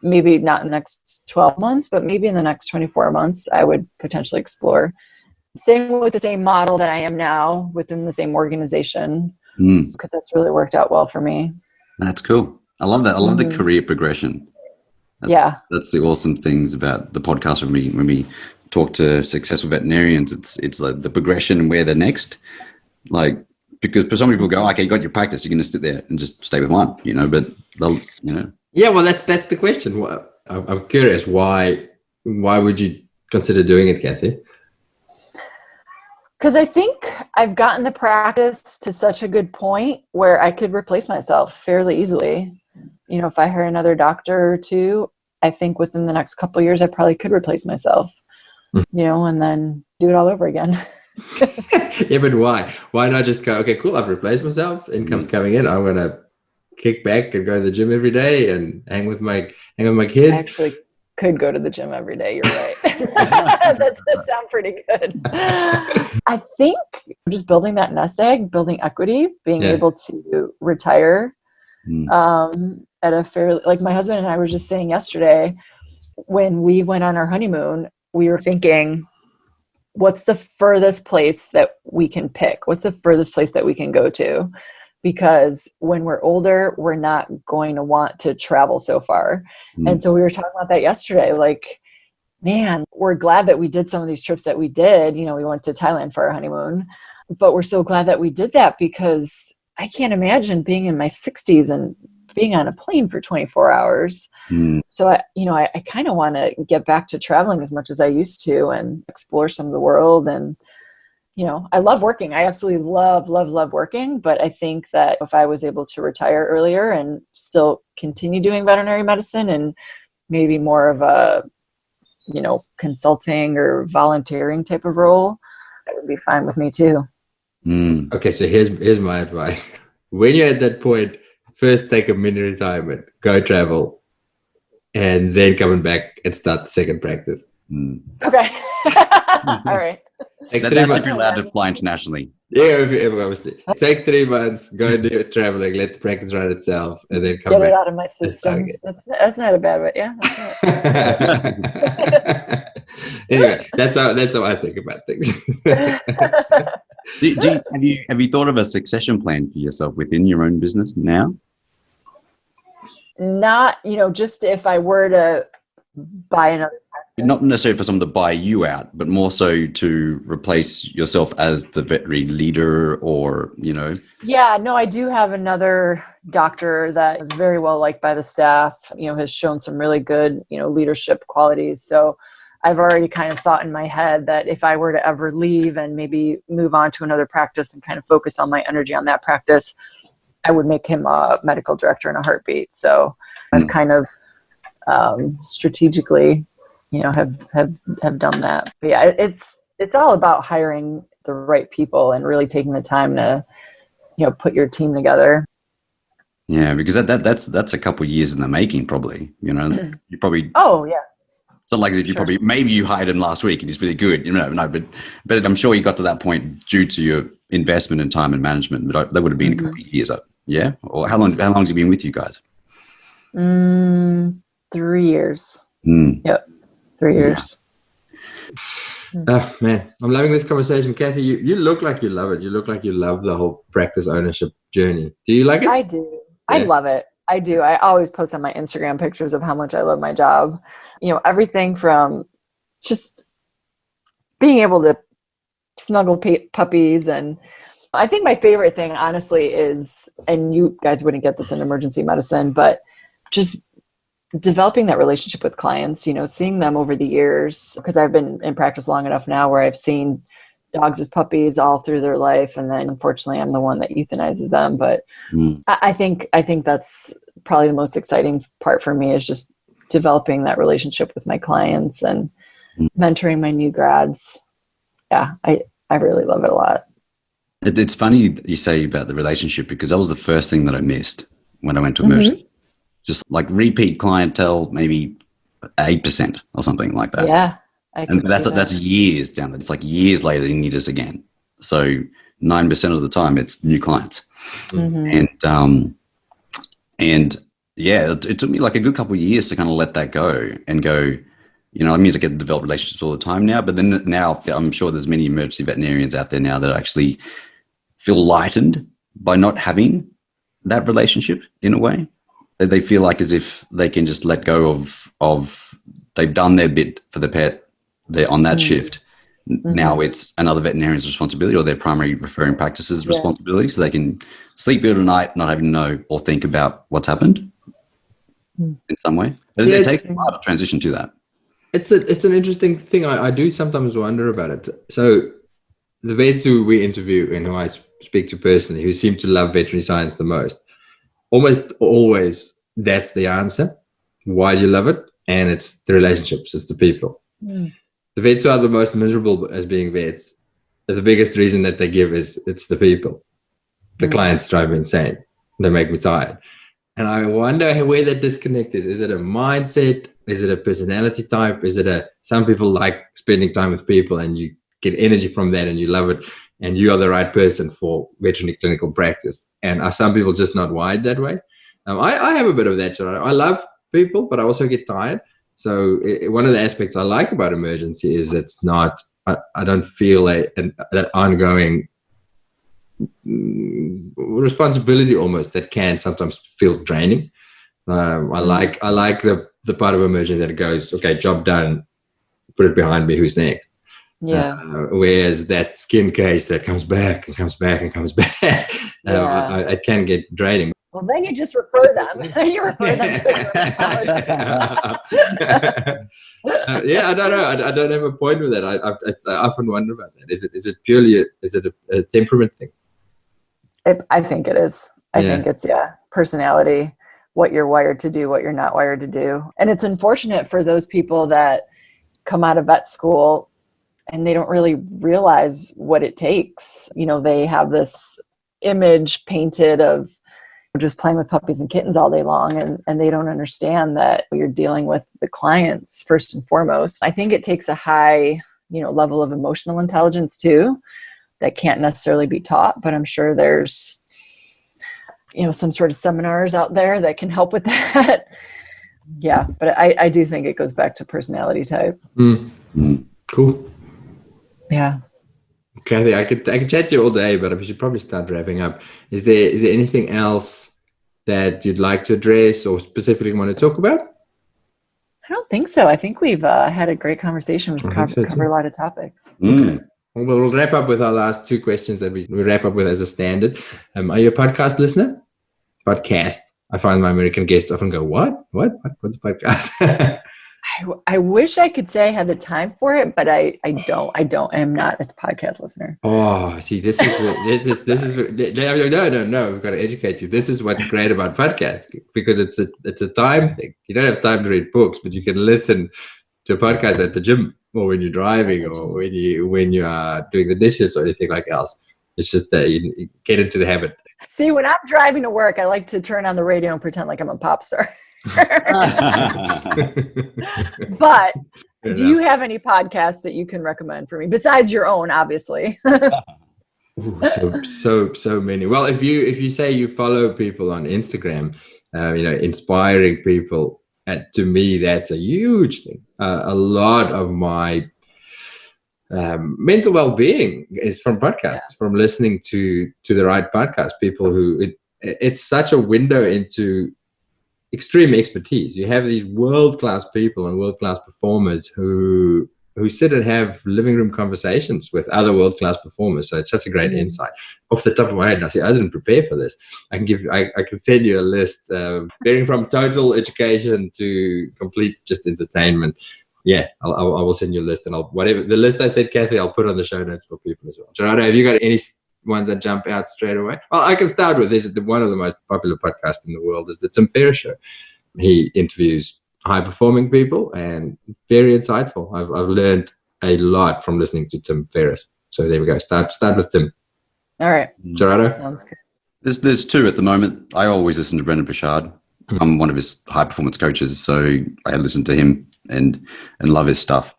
A: maybe not in the next 12 months, but maybe in the next 24 months, I would potentially explore. Staying with the same model that I am now within the same organization, because that's really worked out well for me.
B: That's cool. I love that. I love the career progression. That's the awesome things about the podcast when we talk to successful veterinarians. It's like the progression and where they're next. Like, because for some people go, okay, you got your practice, you're going to sit there and just stay with one, but they'll,
D: Yeah, well, that's the question. I'm curious, why would you consider doing it, Kathy?
A: Because I think I've gotten the practice to such a good point where I could replace myself fairly easily. If I hire another doctor or two, I think within the next couple of years, I probably could replace myself, and then do it all over again.
D: Yeah, but why? Why not just go, okay, cool, I've replaced myself, income's coming in, I'm going to kick back and go to the gym every day and hang with my kids?
A: I actually could go to the gym every day. You're right. That does sound pretty good. I think just building that nest egg, building equity, being able to retire at a fairly, like my husband and I were just saying yesterday, when we went on our honeymoon, we were thinking, what's the furthest place that we can pick? What's the furthest place that we can go to? Because when we're older, we're not going to want to travel so far. And so we were talking about that yesterday, like, man, we're glad that we did some of these trips that we did. We went to Thailand for our honeymoon, but we're so glad that we did that because I can't imagine being in my 60s and being on a plane for 24 hours. So I kind of want to get back to traveling as much as I used to and explore some of the world. And I love working. I absolutely love working. But I think that if I was able to retire earlier and still continue doing veterinary medicine and maybe more of a, consulting or volunteering type of role, that would be fine with me too.
D: Okay, so here's my advice. When you're at that point, first take a mini retirement, go travel, and then coming back and start the second practice.
A: Okay. All right.
B: That's if you're allowed to fly internationally.
D: Yeah, obviously. Take 3 months, go and do your traveling, let the practice run itself, and then come back.
A: Get it out of my system. That's not a bad way. Yeah.
D: Anyway, that's how I think about things.
B: Have you thought of a succession plan for yourself within your own business now?
A: Not, just if I were to buy another.
B: Not necessarily for someone to buy you out, but more so to replace yourself as the veterinary leader or,
A: Yeah, no, I do have another doctor that is very well liked by the staff, has shown some really good, leadership qualities. So I've already kind of thought in my head that if I were to ever leave and maybe move on to another practice and kind of focus all my energy on that practice, I would make him a medical director in a heartbeat. So I've kind of strategically, have done that. But yeah, it's all about hiring the right people and really taking the time to, put your team together.
B: Yeah, because that's a couple of years in the making, probably. You probably.
A: Oh yeah.
B: It's not like as if you probably maybe you hired him last week and he's really good. No, but I'm sure you got to that point due to your investment in time and management. But that would have been a couple of years up. Yeah, or how long has he been with you guys?
A: 3 years. Yep, 3 years.
D: Oh man, I'm loving this conversation. Kathy, you look like you love it. You look like you love the whole practice ownership journey. Do you like it?
A: I do. Yeah. I love it. I do. I always post on my Instagram pictures of how much I love my job. Everything from just being able to snuggle puppies. And I think my favorite thing, honestly, is, and you guys wouldn't get this in emergency medicine, but just developing that relationship with clients, seeing them over the years, because I've been in practice long enough now where I've seen dogs as puppies all through their life. And then unfortunately I'm the one that euthanizes them. But I think that's probably the most exciting part for me, is just developing that relationship with my clients and mentoring my new grads. Yeah, I really love it a lot.
B: It's funny that you say about the relationship, because that was the first thing that I missed when I went to emergency. Just like repeat clientele, maybe 8% or something like that.
A: Yeah.
B: And that's years down there. It's like years later you need us again. So 9% of the time it's new clients. And yeah, it took me like a good couple of years to kind of let that go and go, it means I get to develop relationships all the time now. But then now I'm sure there's many emergency veterinarians out there now that actually feel lightened by not having that relationship in a way. They feel like as if they can just let go of they've done their bit for the pet. They're on that shift. Now it's another veterinarian's responsibility or their primary referring practice's responsibility, so they can sleep good at night, not having to know or think about what's happened in some way. But it takes a while to transition to that.
D: It's an interesting thing. I do sometimes wonder about it. So the vets who we interview and who I speak to personally, who seem to love veterinary science the most, almost always that's the answer. Why do you love it? And it's the relationships, it's the people. The vets who are the most miserable as being vets, the biggest reason that they give is it's the people. The clients drive me insane. They make me tired. And I wonder where that disconnect is. Is it a mindset? Is it a personality type? Is it some people like spending time with people and you get energy from that and you love it and you are the right person for veterinary clinical practice? And are some people just not wired that way? I have a bit of that. I love people, but I also get tired. So one of the aspects I like about emergency is it's not, I don't feel that ongoing responsibility almost that can sometimes feel draining. I like the part of emergency that goes, okay, job done, put it behind me, who's next?
A: Yeah.
D: Whereas that skin case that comes back and comes back and comes back, it can get draining.
A: Well, then you just refer them. You refer them to a dermatologist.
D: Yeah, I don't know. I don't have a point with that. I often wonder about that. Is it purely a temperament thing?
A: I think it is. I think it's personality, what you're wired to do, what you're not wired to do. And it's unfortunate for those people that come out of vet school and they don't really realize what it takes. You know, they have this image painted of just playing with puppies and kittens all day long, and they don't understand that you're dealing with the clients first and foremost. I think it takes a high, level of emotional intelligence too that can't necessarily be taught, but I'm sure there's some sort of seminars out there that can help with that. Yeah, but I do think it goes back to personality type.
D: Cool.
A: Yeah.
D: Kathy, I could chat to you all day, but we should probably start wrapping up. Is there anything else that you'd like to address or specifically want to talk about?
A: I don't think so. I think we've had a great conversation. We've covered a lot of topics.
D: Okay. Well, we'll wrap up with our last two questions that we wrap up with as a standard. Are you a podcast listener? Podcast. I find my American guests often go, what? What's a podcast?
A: I wish I could say I had the time for it, but I don't. I am not a podcast listener.
D: Oh, see, this is no. We've got to educate you. This is what's great about podcasts, because it's a time thing. You don't have time to read books, but you can listen to a podcast at the gym or when you're driving or when you are doing the dishes or anything like else. It's just that you get into the habit.
A: See, when I'm driving to work, I like to turn on the radio and pretend like I'm a pop star. But do you have any podcasts that you can recommend for me besides your own, obviously?
D: Ooh, so many. Well, if you say you follow people on Instagram, inspiring people, to me that's a huge thing. A lot of my mental well-being is from podcasts, from listening to the right podcast. People who it's such a window into extreme expertise. You have these world-class people and world-class performers who sit and have living room conversations with other world-class performers. So it's such a great insight. Off the top of my head, I didn't prepare for this. I can send you a list, varying from total education to complete just entertainment. Yeah, I will send you a list, and whatever the list I said, Kathy, I'll put on the show notes for people as well. Gerardo, have you got any ones that jump out straight away? Well, I can start with this. One of the most popular podcasts in the world is the Tim Ferriss Show. He interviews high-performing people and very insightful. I've learned a lot from listening to Tim Ferriss. So there we go. Start with Tim.
A: All right.
D: Gerardo?
A: Sounds good.
B: There's two at the moment. I always listen to Brendan Burchard. I'm one of his high-performance coaches, so I listen to him and love his stuff.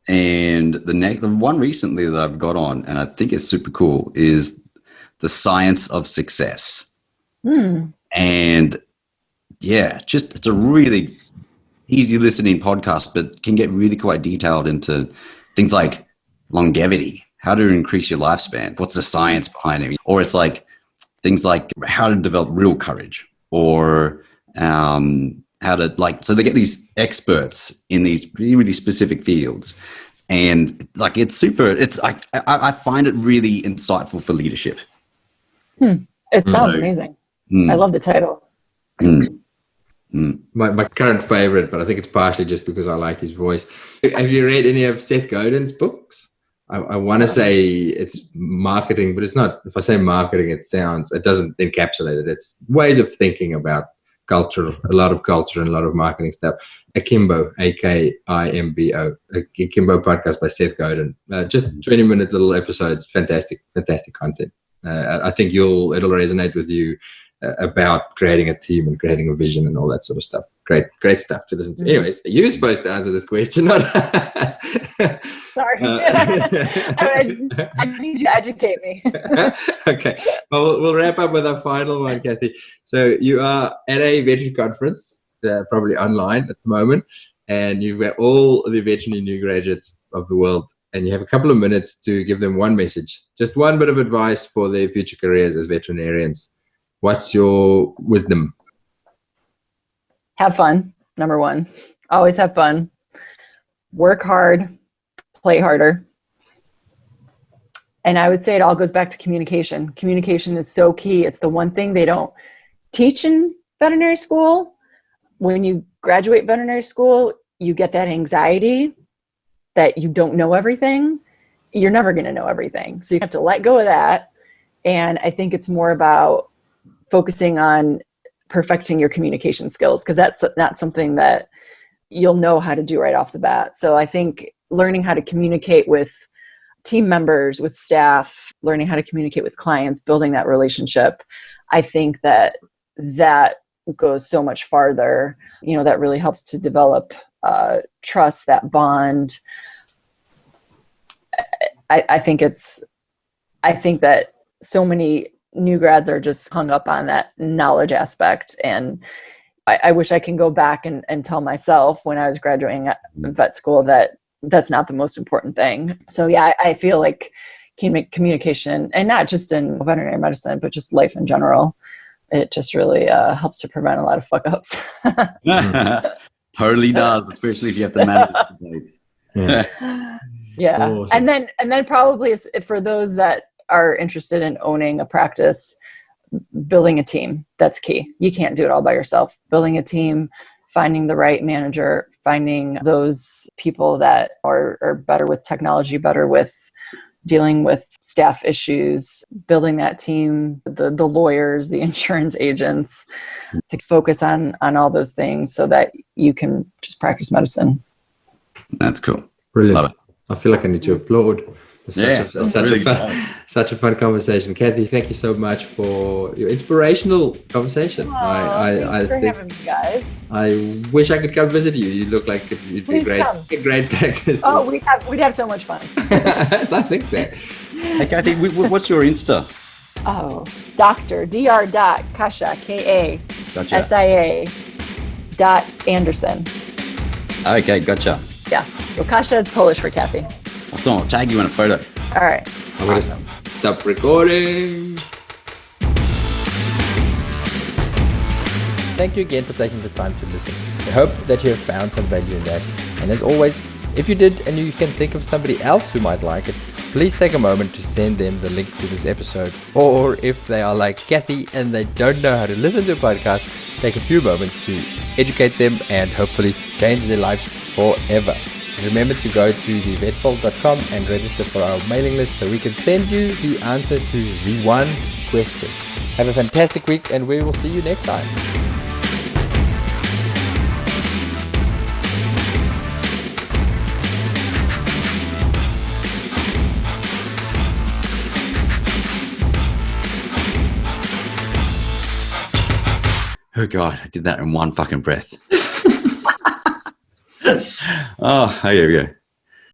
B: And the one recently that I've got on, and I think it's super cool, is The Science of Success. And yeah, it's a really easy listening podcast, but can get really quite detailed into things like longevity, how to increase your lifespan, what's the science behind it, or it's like things like how to develop real courage, or how to so they get these experts in these really, really specific fields. And I find it really insightful for leadership.
A: It sounds amazing. I love the title.
D: My current favorite, but I think it's partially just because I like his voice. Have you read any of Seth Godin's books? I want to say it's marketing, but it's not. If I say marketing, it doesn't encapsulate it. It's ways of thinking about culture, a lot of culture and a lot of marketing stuff. Akimbo, Akimbo, Akimbo podcast by Seth Godin. Just 20-minute little episodes. Fantastic content. I think it'll resonate with you about creating a team and creating a vision and all that sort of stuff. Great stuff to listen to. Anyways, you're supposed to answer this question, not us.
A: Sorry. I need you to educate me.
D: Okay. Well, we'll wrap up with our final one, Kathy. So you are at a veterinary conference, probably online at the moment, and you've got all the veterinary new graduates of the world, and you have a couple of minutes to give them one message, just one bit of advice for their future careers as veterinarians. What's your wisdom?
A: Have fun, number one. Always have fun. Work hard, play harder. And I would say it all goes back to communication. Communication is so key. It's the one thing they don't teach in veterinary school. When you graduate veterinary school, you get that anxiety that you don't know everything. You're never going to know everything. So you have to let go of that. And I think it's more about focusing on perfecting your communication skills, because that's not something that you'll know how to do right off the bat. So I think learning how to communicate with team members, with staff, learning how to communicate with clients, building that relationship, I think that goes so much farther. That really helps to develop trust, that bond. I think that so many new grads are just hung up on that knowledge aspect. And I wish I can go back and tell myself when I was graduating at vet school that that's not the most important thing. So yeah, I feel like communication, and not just in veterinary medicine, but just life in general, it just really helps to prevent a lot of fuck ups.
B: Totally does, especially if you have to manage debates.
A: Yeah.
D: Awesome.
A: And then probably for those that are interested in owning a practice, building a team, that's key. You can't do it all by yourself. Building a team, finding the right manager, finding those people that are better with technology, better with dealing with staff issues, building that team, the lawyers, the insurance agents, to focus on all those things so that you can just practice medicine.
B: That's cool.
D: Brilliant.
B: Love it.
D: I feel like I need to applaud. Such a fun conversation. Kathy, thank you so much for your inspirational conversation.
A: Thanks for having me, guys.
D: I wish I could come visit you. You look like you'd be a great practice.
A: Oh, we'd have so much fun.
D: I think that.
B: Hey, Kathy, what's your Insta?
A: Oh, Dr. Kasia, K-A-S-I-A .Anderson.
B: Okay, gotcha.
A: Yeah. So Kasia is Polish for Kathy.
B: I'll tag you in a photo.
A: All right.
D: I'm going to stop recording.
C: Thank you again for taking the time to listen. I hope that you have found some value in that. And as always, if you did and you can think of somebody else who might like it, please take a moment to send them the link to this episode. Or if they are like Kathy and they don't know how to listen to a podcast, take a few moments to educate them and hopefully change their lives forever. Remember to go to thevetfold.com and register for our mailing list so we can send you the answer to the one question. Have a fantastic week and we will see you next time.
B: Oh God, I did that in one fucking breath. Oh, here we go.